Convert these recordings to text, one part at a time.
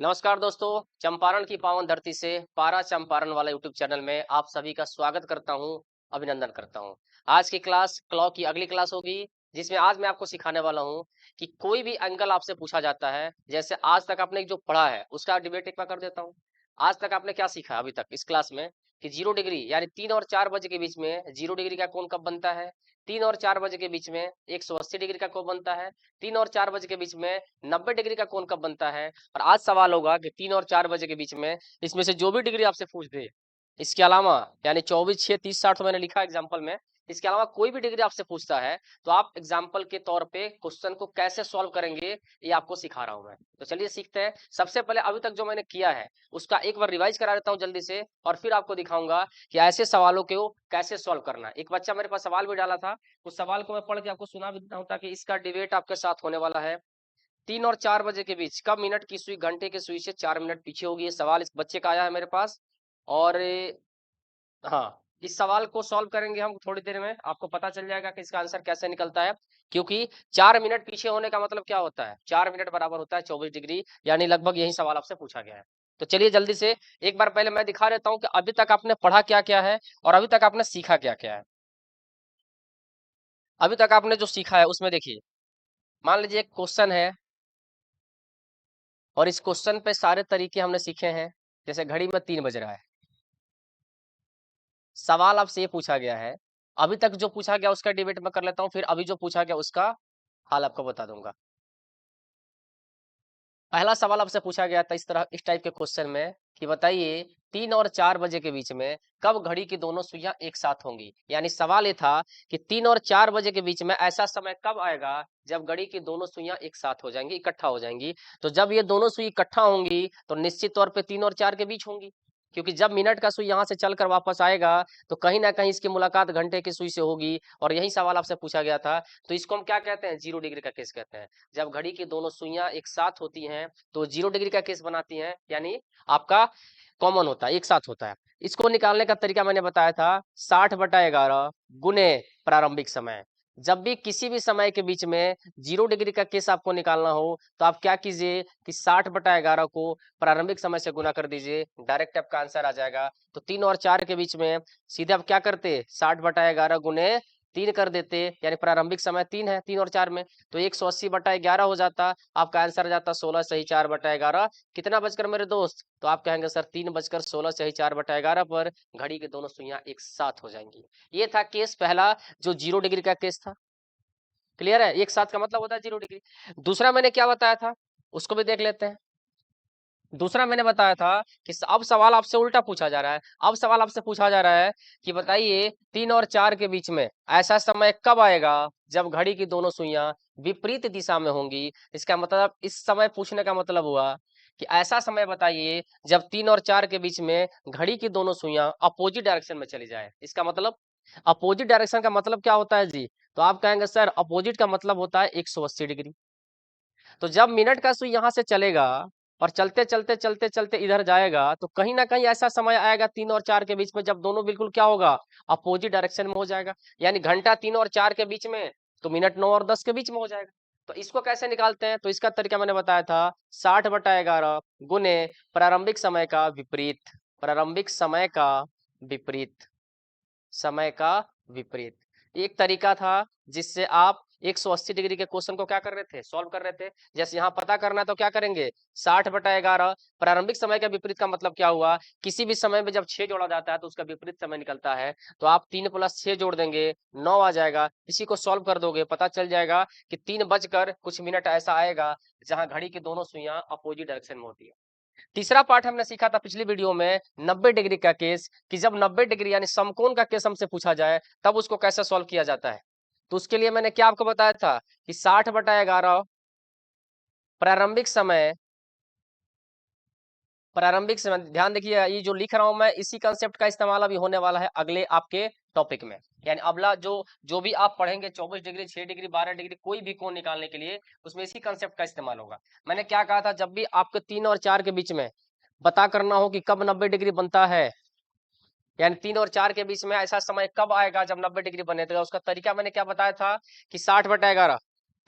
नमस्कार दोस्तों, चंपारण की पावन धरती से पारा चंपारण वाला यूट्यूब चैनल में आप सभी का स्वागत करता हूं, अभिनंदन करता हूं। आज की क्लास क्लॉ की अगली क्लास होगी, जिसमें आज मैं आपको सिखाने वाला हूं कि कोई भी अंकल आपसे पूछा जाता है, जैसे आज तक आपने जो पढ़ा है उसका डिबेट एक बार कर देता हूं। आज तक आपने क्या सीखा अभी तक इस क्लास में कि 0 डिग्री यानी 3 और 4 बजे के बीच में 0 डिग्री का कोण कब बनता है? 3 और 4 बजे के बीच में 180 डिग्री का कोण बनता है। 3 और 4 बजे के बीच में 90 डिग्री का कोण कब बनता है? और आज सवाल होगा कि 3 और 4 बजे के बीच में इसमें से जो भी डिग्री आपसे पूछ दे, इसके अलावा यानी 24, 6, 30, 60 तो मैंने लिखा एग्जाम्पल में, इसके अलावा कोई भी डिग्री आपसे पूछता है तो आप एग्जाम्पल के तौर पे क्वेश्चन को कैसे सॉल्व करेंगे ये आपको सिखा रहा हूं मैं। तो चलिए सीखते हैं। सबसे पहले अभी तक जो मैंने किया है उसका एक बार रिवाइज करा देता हूं जल्दी से, और फिर आपको दिखाऊंगा कि ऐसे सवालों को कैसे सॉल्व करना है। एक बच्चा मेरे पास सवाल भी डाला था, उस सवाल को मैं पढ़ के आपको सुना भी देता हूं ताकि इसका डिबेट आपके साथ होने वाला है। 3 और 4 बजे के बीच कब मिनट की सुई घंटे की सुई से 4 मिनट पीछे होगी? ये सवाल इस बच्चे का आया है मेरे पास। और हाँ, इस सवाल को सॉल्व करेंगे हम थोड़ी देर में, आपको पता चल जाएगा कि इसका आंसर कैसे निकलता है। क्योंकि 4 मिनट पीछे होने का मतलब क्या होता है? 4 मिनट बराबर होता है 24 डिग्री, यानी लगभग यही सवाल आपसे पूछा गया है। तो चलिए जल्दी से एक बार पहले मैं दिखा देता हूँ कि अभी तक आपने पढ़ा क्या-क्या है और अभी तक आपने सीखा क्या-क्या है। अभी तक आपने जो सीखा है उसमें देखिए, मान लीजिए एक क्वेश्चन है और इस क्वेश्चन पे सारे तरीके हमने सीखे हैं। जैसे घड़ी में 3 बज रहा है, सवाल आपसे ये पूछा गया है। अभी तक जो पूछा गया उसका डिबेट मैं कर लेता हूँ, फिर अभी जो पूछा गया उसका हाल आपको बता दूंगा। पहला सवाल आपसे पूछा गया था इस टाइप के क्वेश्चन में कि बताइए 3 और 4 बजे के बीच में कब घड़ी की दोनों सुइयां एक साथ होंगी? यानी सवाल ये था कि 3 और 4 बजे के बीच में ऐसा समय कब आएगा जब घड़ी की दोनों सुइयां एक साथ हो जाएंगी, इकट्ठा हो जाएंगी। तो जब ये दोनों सुई इकट्ठा होंगी तो निश्चित तौर पे 3 और 4 के बीच होंगी, क्योंकि जब मिनट का सुई यहाँ से चलकर वापस आएगा तो कहीं ना कहीं इसकी मुलाकात घंटे की सुई से होगी। और यही सवाल आपसे पूछा गया था। तो इसको हम क्या कहते हैं? 0 डिग्री का केस कहते हैं। जब घड़ी की दोनों सुइयां एक साथ होती हैं तो 0 डिग्री का केस बनाती हैं, यानी आपका कॉमन होता है, एक साथ होता है। इसको निकालने का तरीका मैंने बताया था, 60/11 गुने प्रारंभिक समय। जब भी किसी भी समय के बीच में 0 डिग्री का केस आपको निकालना हो तो आप क्या कीजिए कि 60/11 को प्रारंभिक समय से गुना कर दीजिए, डायरेक्ट आपका आंसर आ जाएगा। तो 3 और 4 के बीच में सीधे आप क्या करते? 60/11 गुने 3 कर देते, यानी प्रारंभिक समय 3 है 3 और 4 में, तो 180/11 हो जाता। आपका आंसर आ जाता 16 सही 4/11। कितना बजकर मेरे दोस्त? तो आप कहेंगे सर 3 बजकर 16 सही 4/11 पर घड़ी की दोनों सुइयां एक साथ हो जाएंगी। ये था केस पहला, जो 0 डिग्री का केस था। क्लियर है? एक साथ का मतलब होता है 0 डिग्री। दूसरा मैंने क्या बताया था उसको भी देख लेते हैं। दूसरा मैंने बताया था कि अब सवाल आपसे उल्टा पूछा जा रहा है। अब सवाल आपसे पूछा जा रहा है कि बताइए 3 और 4 के बीच में ऐसा समय कब आएगा जब घड़ी की दोनों सुइयां विपरीत दिशा में होंगी? इसका मतलब, इस समय पूछने का मतलब हुआ कि ऐसा समय बताइए जब 3 और 4 के बीच में घड़ी की दोनों सुइयां अपोजिट डायरेक्शन में चली जाए। इसका मतलब, अपोजिट डायरेक्शन का मतलब क्या होता है जी? तो आप कहेंगे सर अपोजिट का मतलब होता है 180 डिग्री। तो जब मिनट का सुई यहाँ से चलेगा और चलते चलते चलते चलते इधर जाएगा तो कहीं ना कहीं ऐसा समय आएगा 3 और 4 के बीच में जब दोनों बिल्कुल क्या होगा? अपोजिट डायरेक्शन में हो जाएगा। यानी घंटा 3 और 4 के बीच में तो मिनट 9 और 10 के बीच में हो जाएगा। तो इसको कैसे निकालते हैं? तो इसका तरीका मैंने बताया था, 60/11 गुने प्रारंभिक समय का विपरीत, प्रारंभिक समय का विपरीत, समय का विपरीत। एक तरीका था जिससे आप 180 डिग्री के क्वेश्चन को क्या कर रहे थे? सॉल्व कर रहे थे। जैसे यहाँ पता करना है तो क्या करेंगे? 60/11 प्रारंभिक समय का विपरीत का मतलब क्या हुआ? किसी भी समय में जब 6 जोड़ा जाता है तो उसका विपरीत समय निकलता है। तो आप 3 + 6 जोड़ देंगे, 9 आ जाएगा। इसी को सॉल्व कर दोगे, पता चल जाएगा कि 3 बजकर कुछ मिनट ऐसा आएगा जहां घड़ी की दोनों सुइयां अपोजिट डायरेक्शन में होती है। तीसरा पार्ट हमने सीखा था पिछली वीडियो में 90 डिग्री का केस, कि जब 90 डिग्री यानी समकोण का केस हमसे पूछा जाए तब उसको कैसे सॉल्व किया जाता है। तो उसके लिए मैंने क्या आपको बताया था कि 60/11 प्रारंभिक समय, प्रारंभिक समय ध्यान देखिए, ये जो लिख रहा हूं मैं इसी कंसेप्ट का इस्तेमाल अभी होने वाला है अगले आपके टॉपिक में। यानी अगला जो जो भी आप पढ़ेंगे 24 डिग्री, 6 डिग्री, 12 डिग्री, कोई भी कोण निकालने के लिए उसमें इसी कंसेप्ट का इस्तेमाल होगा। मैंने क्या कहा था, जब भी आपके 3 और 4 के बीच में पता करना हो कि कब 90 डिग्री बनता है, यानी 3 और 4 के बीच में ऐसा समय कब आएगा जब 90 डिग्री बने, तो उसका तरीका मैंने क्या बताया था कि 60/11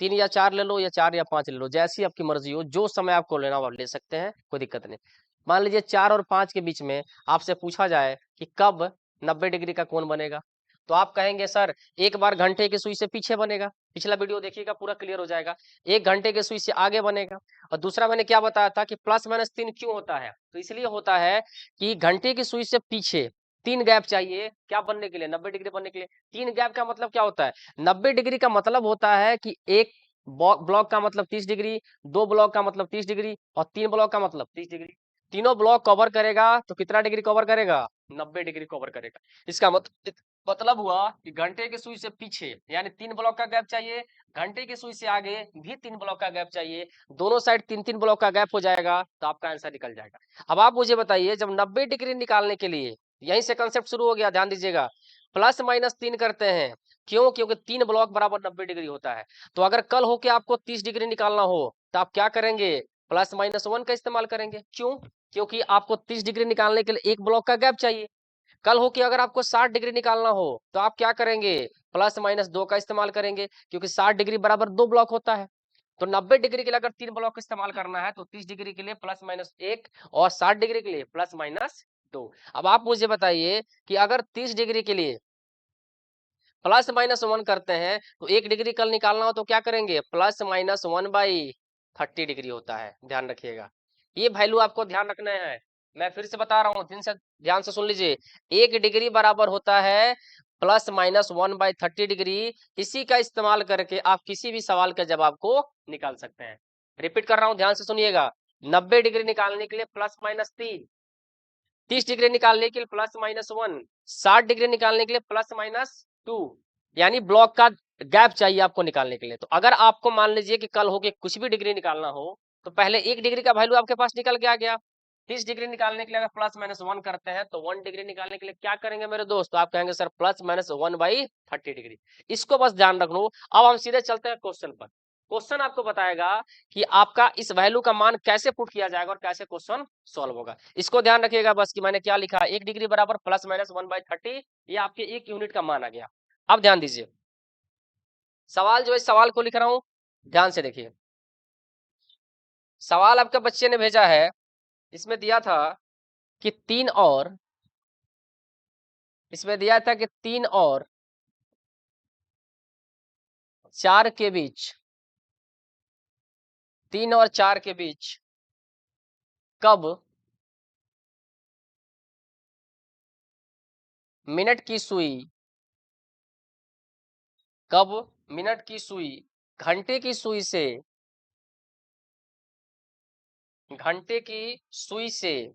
3 या 4 ले लो या 4 या 5 ले लो, जैसी आपकी मर्जी हो, जो समय आपको लेना हो आप ले सकते हैं, कोई दिक्कत नहीं। मान लीजिए 4 और 5 के बीच में आपसे पूछा जाए कि कब 90 डिग्री का कोण बनेगा, तो आप कहेंगे सर एक बार घंटे की सुई से पीछे बनेगा, पिछला वीडियो देखिएगा पूरा क्लियर हो जाएगा। एक घंटे की सुई से आगे बनेगा। और दूसरा मैंने क्या बताया था कि +-3 क्यों होता है, तो इसलिए होता है कि घंटे की सुई से पीछे 3 गैप चाहिए क्या बनने के लिए, 90 डिग्री बनने के लिए। 3 गैप का मतलब क्या होता है, 90 डिग्री का मतलब होता है कि एक ब्लॉक का मतलब 30 डिग्री, 2 ब्लॉक का मतलब 30 डिग्री और 3 ब्लॉक का मतलब 30 डिग्री। तीनों ब्लॉक कवर करेगा तो कितना डिग्री कवर करेगा, 90 डिग्री कवर करेगा। इसका मतलब हुआ कि घंटे की सुई से पीछे यानी 3 ब्लॉक का गैप चाहिए, घंटे की सुई से आगे भी 3 ब्लॉक का गैप चाहिए, दोनों साइड 3-3 ब्लॉक का गैप हो जाएगा तो आपका आंसर निकल जाएगा। अब आप मुझे बताइए जब 90 डिग्री निकालने के लिए यहीं से कंसेप्ट शुरू हो गया, ध्यान दीजिएगा, +-3 करते हैं, क्यों, क्योंकि 3 ब्लॉक बराबर 90 डिग्री होता है। तो अगर कल होके आपको 30 डिग्री निकालना हो तो आप क्या करेंगे, +-1 का इस्तेमाल करेंगे। क्यों, क्योंकि आपको 30 डिग्री निकालने के लिए एक ब्लॉक का गैप चाहिए। कल हो कि अगर आपको 60 डिग्री निकालना हो तो आप क्या करेंगे, +-2 का इस्तेमाल करेंगे, क्योंकि 60 डिग्री बराबर 2 ब्लॉक होता है। तो 90 डिग्री के लिए अगर 3 ब्लॉक इस्तेमाल करना है तो 30 डिग्री के लिए +-1 और 60 डिग्री के लिए +-2। अब आप मुझे बताइए कि अगर 30 डिग्री के लिए +-1 करते हैं तो 1 डिग्री कल निकालना हो तो क्या करेंगे, +-1/30 डिग्री होता है, ध्यान रखिएगा। ये वैल्यू आपको ध्यान रखना है। मैं फिर से बता रहा हूँ, ध्यान से सुन लीजिए। 1 डिग्री बराबर होता है +-1/30 डिग्री। इसी का इस्तेमाल करके आप किसी भी सवाल के जवाब को निकाल सकते हैं। रिपीट कर रहा हूँ, ध्यान से सुनिएगा। 90 डिग्री निकालने के लिए +-3, 30 डिग्री निकालने के लिए +-1, 60 डिग्री निकालने के लिए +-2, यानी ब्लॉक का गैप चाहिए आपको निकालने के लिए। तो अगर आपको मान लीजिए कि कल हो के कुछ भी डिग्री निकालना हो तो पहले 1 डिग्री का वैल्यू आपके पास निकल के आ गया। 30 डिग्री निकालने के लिए अगर +-1 करते हैं तो 1 डिग्री निकालने के लिए क्या करेंगे मेरे दोस्त, तो आप कहेंगे सर +-1/30 डिग्री। इसको बस ध्यान रख लो। अब हम सीधे चलते हैं क्वेश्चन पर। क्वेश्चन आपको बताएगा कि आपका इस वैल्यू का मान कैसे पुट किया जाएगा और कैसे क्वेश्चन सॉल्व होगा। इसको ध्यान रखिएगा बस कि मैंने क्या लिखा, 1 डिग्री बराबर +-1/30, ये आपके 1 यूनिट का मान आ गया। अब ध्यान दीजिए, सवाल जो है, सवाल को लिख रहा हूं, ध्यान से देखिए। सवाल आपके बच्चे ने भेजा है, इसमें दिया था कि 3 और 4 के बीच, 3 और 4 के बीच कब मिनट की सुई, कब मिनट की सुई घंटे की सुई से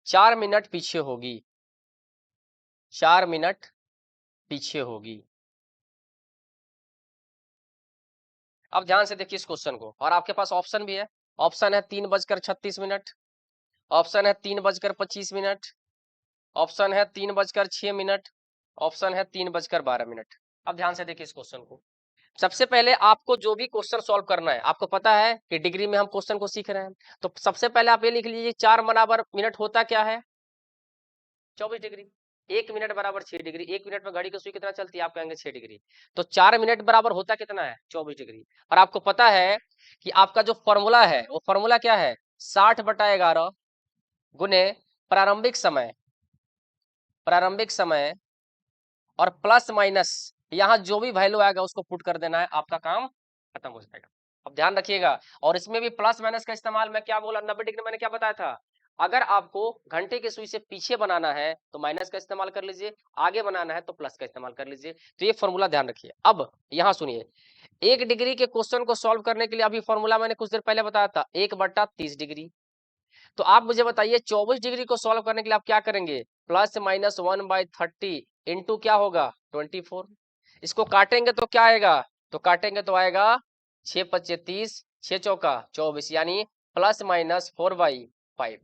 4 मिनट पीछे होगी, 4 मिनट पीछे होगी। अब ध्यान से देखिए इस क्वेश्चन को, और आपके पास ऑप्शन भी है। ऑप्शन है 3:36 ऑप्शन है 3:25, ऑप्शन है 3:06, ऑप्शन है 3:12। अब ध्यान से देखिए इस क्वेश्चन को। सबसे पहले आपको जो भी क्वेश्चन सॉल्व करना है, आपको पता है कि डिग्री में हम क्वेश्चन को सीख रहे हैं, तो सबसे पहले आप ये लिख लीजिए 4 बराबर मिनट होता क्या है, 24 डिग्री। 1 मिनट बराबर 6 डिग्री। 1 मिनट में घड़ी की सुई कितना चलती है, आप कहेंगे 6 डिग्री। तो 4 मिनट बराबर होता कितना है, 24 डिग्री। और आपको पता है कि आपका जो फॉर्मूला है वो फॉर्मूला क्या है, 60/11 गुने प्रारंभिक समय और प्लस माइनस यहाँ जो भी वैल्यू आएगा उसको पुट कर देना है, आपका काम खत्म हो जाएगा। अब ध्यान रखिएगा, और इसमें भी प्लस माइनस का इस्तेमाल मैं क्या बोला, 90 डिग्री मैंने क्या बताया था, अगर आपको घंटे की सुई से पीछे बनाना है तो माइनस का इस्तेमाल कर लीजिए, आगे बनाना है तो प्लस का इस्तेमाल कर लीजिए। तो ये फॉर्मूला ध्यान रखिए। अब यहाँ सुनिए, 1 डिग्री के क्वेश्चन को सॉल्व करने के लिए अभी फॉर्मूला मैंने कुछ देर पहले बताया था, 1/30 डिग्री। तो आप मुझे बताइए 24 डिग्री को सॉल्व करने के लिए आप क्या करेंगे, +-1/30 इंटू क्या होगा 24। इसको काटेंगे तो क्या आएगा, तो काटेंगे तो आएगा 6×5 = 30, 6×4 = 24, यानी +-4/5।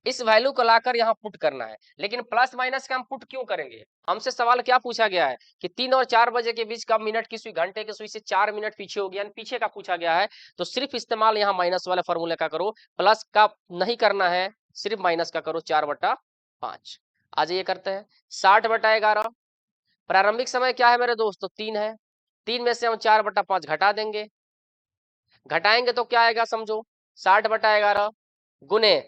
इस वैल्यू को लाकर यहाँ पुट करना है। लेकिन प्लस माइनस का हम पुट क्यों करेंगे, हमसे सवाल क्या पूछा गया है कि 3 और 4 बजे के बीच कब मिनट की सुई घंटे की सुई से 4 मिनट पीछे होगी, यानी पीछे का पूछा गया है। तो सिर्फ इस्तेमाल यहाँ माइनस वाले फॉर्मूले का करो, प्लस का नहीं करना है, सिर्फ माइनस का करो, 4/5। आज ये करते हैं 60/11। प्रारंभिक समय क्या है मेरे दोस्तों? 3 है। 3 में से हम 4/5 घटा देंगे, घटाएंगे तो क्या आएगा समझो, 60/11 गुने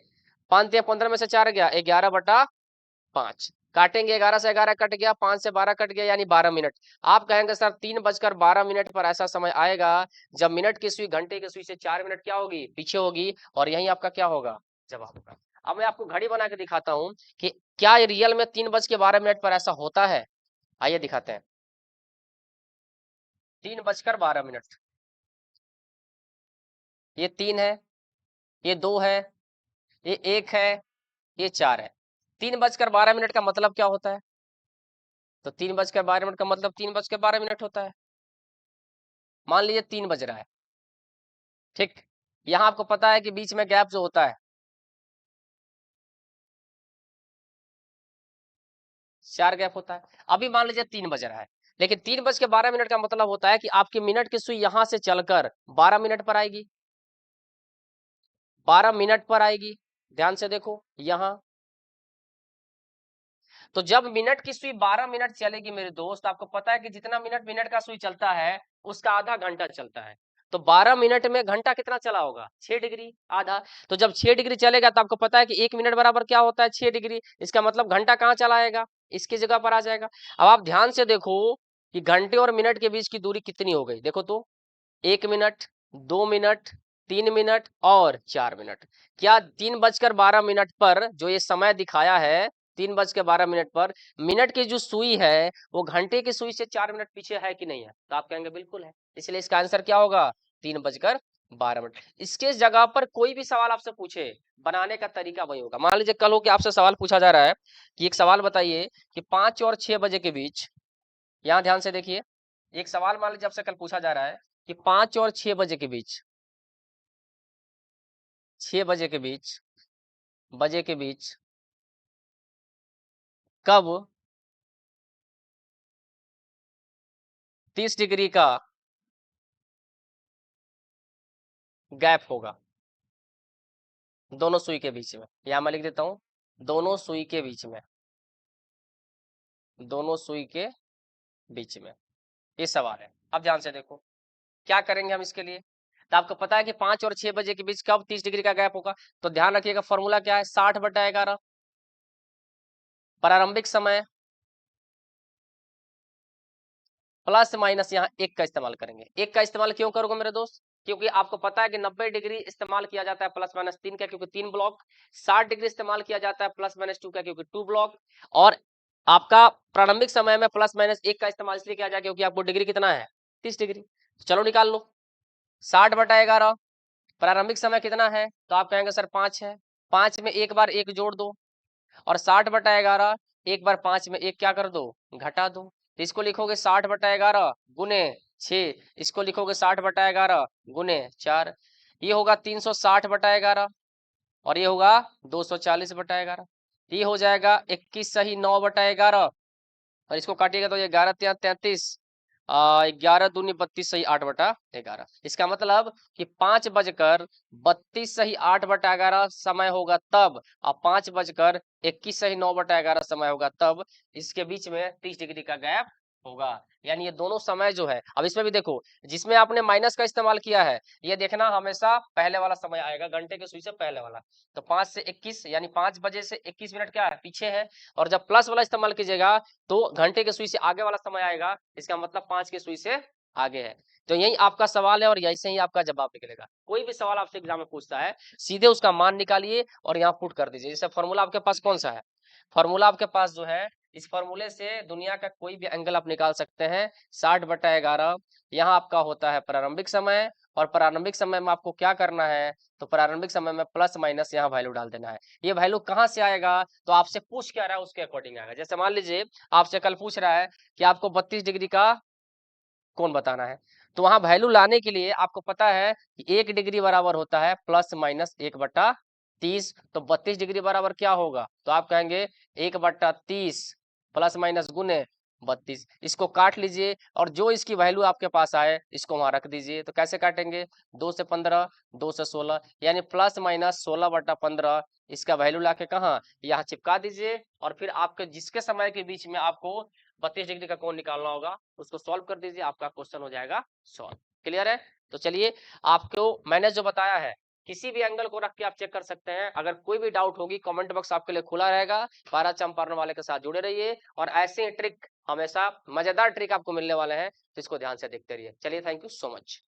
5 या 15 में से 4 गया 11/5, काटेंगे 11 से 11 कट गया, 5 से 12 कट गया, यानी 12 मिनट। आप कहेंगे सर 3:12 पर ऐसा समय आएगा जब मिनट की सुई घंटे की सुई से 4 मिनट क्या होगी? पीछे होगी, और यही आपका क्या होगा? जवाब होगा। अब मैं आपको घड़ी बना के दिखाता हूं कि क्या रियल में 3:12 पर ऐसा होता है। आइए दिखाते हैं। 3:12, ये 3 है, ये 2 है, ये 1 है, ये 4 है। 3:12 का मतलब क्या होता है? तो 3:12 का मतलब 3:12 होता है। मान लीजिए 3 बज रहा है, ठीक। यहाँ आपको पता है कि बीच में गैप जो होता है 4 गैप होता है। अभी मान लीजिए 3 बज रहा है, लेकिन 3:12 का मतलब होता है कि आपकी मिनट की सुई यहाँ से चलकर 12 मिनट पर आएगी, 12 मिनट पर आएगी। ध्यान से देखो यहाँ, तो जब मिनट की सुई 12 मिनट चलेगी मेरे दोस्त, आपको पता है कि जितना मिनट मिनट का सुई चलता है उसका आधा घंटा चलता है। तो 12 मिनट में घंटा कितना चला होगा? 6 डिग्री आधा। तो जब 6 डिग्री चलेगा तो आपको पता है कि 1 मिनट बराबर क्या होता है? 6 डिग्री। इसका मतलब घंटा कहाँ चला आएगा? इसकी जगह पर आ जाएगा। अब आप ध्यान से देखो कि घंटे और मिनट के बीच की दूरी कितनी हो गई। देखो तो 1 मिनट, 2 मिनट, 3 मिनट और 4 मिनट। क्या 3:12 पर जो ये समय दिखाया है 3:12 पर, मिनट की जो सुई है वो घंटे की सुई से 4 मिनट पीछे है कि नहीं है? तो आप कहेंगे बिल्कुल है। इसलिए इसका आंसर क्या होगा? 3:12। इसके जगह पर कोई भी सवाल आपसे पूछे, बनाने का तरीका वही होगा। मान लीजिए कल हो कि आपसे सवाल पूछा जा रहा है कि एक सवाल बताइए कि 5 और 6 बजे के बीच, यहाँ ध्यान से देखिए, एक सवाल मान लीजिए आपसे कल पूछा जा रहा है कि 5 और 6 बजे के बीच, 6 बजे के बीच कब 30 डिग्री का गैप होगा दोनों सुई के बीच में। यहां मैं लिख देता हूं, दोनों सुई के बीच में, दोनों सुई के बीच में ये सवाल है। अब ध्यान से देखो क्या करेंगे हम इसके लिए। तो आपको पता है कि 5 और 6 बजे के बीच कब 30 डिग्री का गैप होगा। तो ध्यान रखिएगा फॉर्मूला क्या है? 60/11 प्रारंभिक समय प्लस माइनस यहाँ 1 का इस्तेमाल करेंगे। 1 का इस्तेमाल क्यों करोगे मेरे दोस्त? क्योंकि आपको पता है कि 90 डिग्री इस्तेमाल किया जाता है +-3 का, क्योंकि 3 ब्लॉक। 60 डिग्री इस्तेमाल किया जाता है +-2 का, क्योंकि 2 ब्लॉक। और आपका प्रारंभिक समय में +-1 का इस्तेमाल इसलिए किया जाए क्योंकि आपको डिग्री कितना है? 30 डिग्री। तो चलो निकाल लो। 60/11 प्रारंभिक समय कितना है? तो आप कहेंगे सर 5 है। 5 में एक बार 1 जोड़ दो, और 60/11 एक बार 5 में 1 क्या कर दो? घटा दो। तो इसको लिखोगे 60/11 गुने 6, इसको लिखोगे 60/11 गुने 4। ये होगा 360/11 और ये होगा 240/11। ये हो जाएगा 21 सही 9/11, और इसको काटिएगा तो ये 11×3 = 33, 11×2 = 32 सही 8/11। इसका मतलब कि 5:32 सही 8/11 समय होगा तब, और 5:21 सही 9/11 समय होगा तब इसके बीच में 30 डिग्री का गैप होगा। यानी ये दोनों समय जो है, अब इसमें भी देखो, जिसमें आपने माइनस का इस्तेमाल किया है ये देखना हमेशा पहले वाला समय आएगा, घंटे के सुई से पहले वाला। तो 5 से 21 यानी 5 बजे से 21 मिनट क्या है? पीछे है। और जब प्लस वाला इस्तेमाल कीजिएगा तो घंटे के सुई से आगे वाला समय आएगा, इसका मतलब 5 के सुई से आगे है। तो यही आपका सवाल है और यही से ही आपका जवाब निकलेगा। कोई भी सवाल आपसे एग्जाम में पूछता है सीधे उसका मान निकालिए और यहाँ पुट कर दीजिए। जैसे फॉर्मूला आपके पास कौन सा है? फॉर्मूला आपके पास जो है, इस फॉर्मूले से दुनिया का कोई भी एंगल आप निकाल सकते हैं। 60/11 यहाँ आपका होता है प्रारंभिक समय, और प्रारंभिक समय में आपको क्या करना है? तो प्रारंभिक समय में प्लस माइनस यहाँ वैल्यू डाल देना है। ये वैल्यू कहाँ से आएगा? तो आपसे पूछ क्या रहा है उसके अकॉर्डिंग आएगा। जैसे मान लीजिए आपसे कल पूछ रहा है कि आपको 32 डिग्री का कोण बताना है, तो वहां वैल्यू लाने के लिए आपको पता है कि 1 डिग्री बराबर होता है +-1/30। तो 32 डिग्री बराबर क्या होगा? तो आप कहेंगे 1/30 +- गुने 32। इसको काट लीजिए और जो इसकी वैल्यू आपके पास आए इसको वहां रख दीजिए। तो कैसे काटेंगे, 2 से 15, 2 से 16, यानी प्लस माइनस 16/15 इसका वैल्यू लाके कहाँ यहाँ चिपका दीजिए। और फिर आपके जिसके समय के बीच में आपको 32 डिग्री का कोण निकालना होगा उसको सॉल्व कर दीजिए, आपका क्वेश्चन हो जाएगा सॉल्व। क्लियर है? तो चलिए, आपको मैंने जो बताया है किसी भी एंगल को रख के आप चेक कर सकते हैं। अगर कोई भी डाउट होगी कमेंट बॉक्स आपके लिए खुला रहेगा। पारा चंपारण वाले के साथ जुड़े रहिए और ऐसे ट्रिक हमेशा मजेदार ट्रिक आपको मिलने वाले हैं, तो इसको ध्यान से देखते रहिए। चलिए, थैंक यू सो मच।